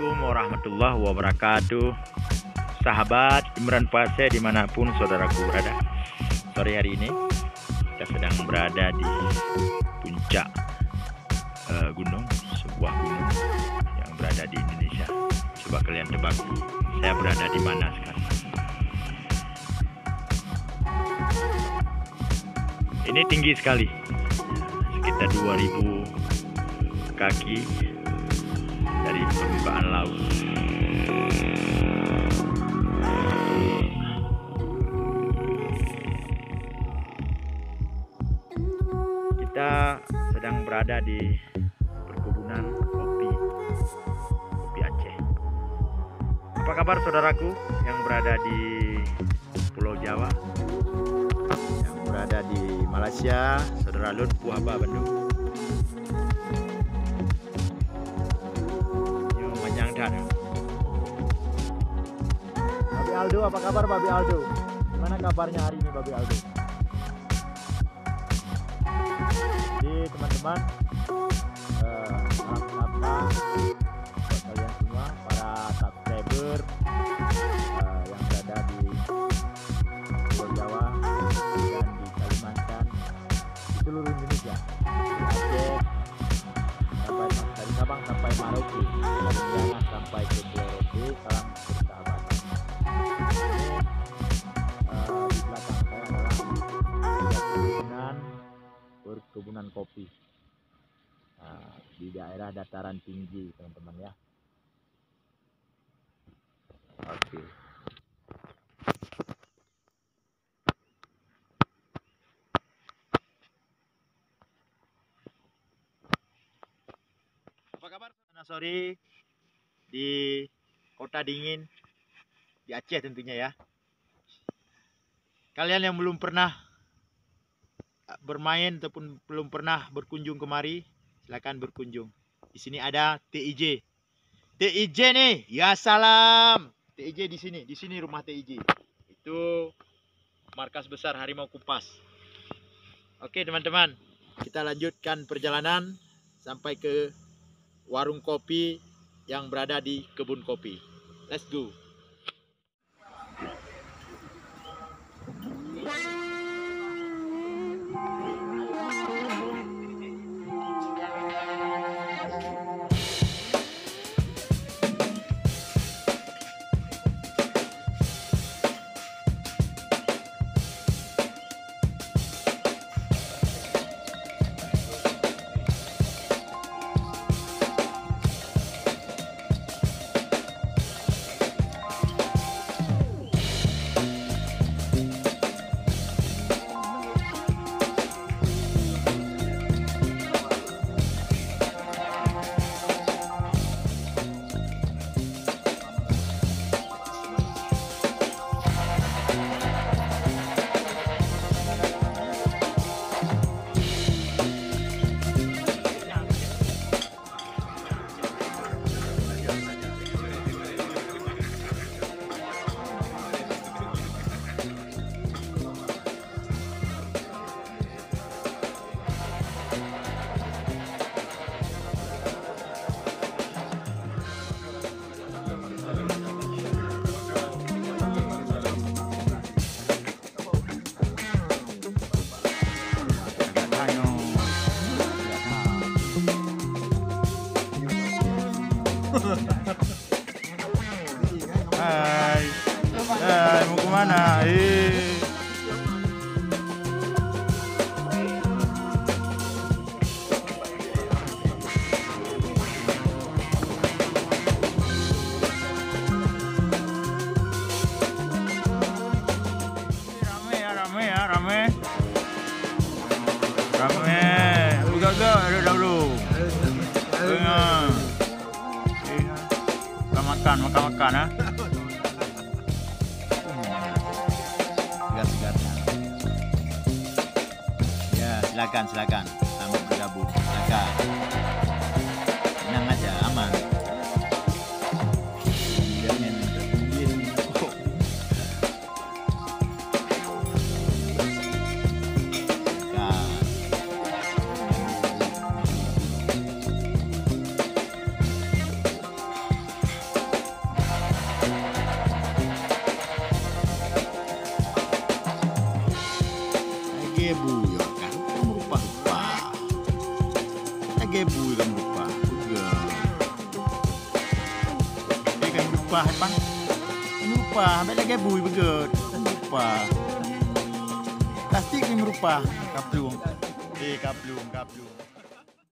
Assalamualaikum warahmatullahi wabarakatuh. Sahabat Imran Pase dimanapun saudaraku berada. Sore hari ini kita sedang berada di puncak gunung, sebuah gunung yang berada di Indonesia. Coba kalian tebak saya berada di mana sekarang. Ini tinggi sekali, sekitar 2000 kaki dari permukaan laut. Kita sedang berada di perkebunan kopi Aceh. Apa kabar saudaraku yang berada di Pulau Jawa, yang berada di Malaysia, saudara Lun Puhaba Bandung. Babi Aldo, apa kabar Babi Aldo? Gimana kabarnya hari ini Babi Aldo? Jadi teman-teman, salam sapa buat kalian semua para subscriber yang berada di Pulau Jawa dan di Kalimantan, di seluruh Indonesia, di Aceh sampai dari Sabang sampai Merauke, dari Minang sampai ke Pulau Rote. Salam persahabatan. Di belakang saya adalah perkebunan kopi di daerah dataran tinggi, teman-teman ya. Oke. Apa kabar? Sore di kota dingin di Aceh tentunya ya. Kalian yang belum pernah bermain ataupun belum pernah berkunjung kemari, silakan berkunjung. Di sini ada TIJ. TIJ nih, ya salam. TIJ di sini rumah TIJ. Itu markas besar Harimau Kupas. Oke teman-teman, kita lanjutkan perjalanan sampai ke warung kopi yang berada di kebun kopi. Let's go. Hai, mau kemana? Rame. Udah ada dahulu. Makan ha. Segar-segarnya. Ya, silakan. Selamat bergabung. Silakan. Tenang aja, aman. gebu ya kan. Kamu rupa-rupa. Kita gebu kamu rupa. Udah. Dia kan rupa bang. Kamu rupa, ambil gebu begut. Kamu rupa. Plastik ni merupa kaplung. Kaplung.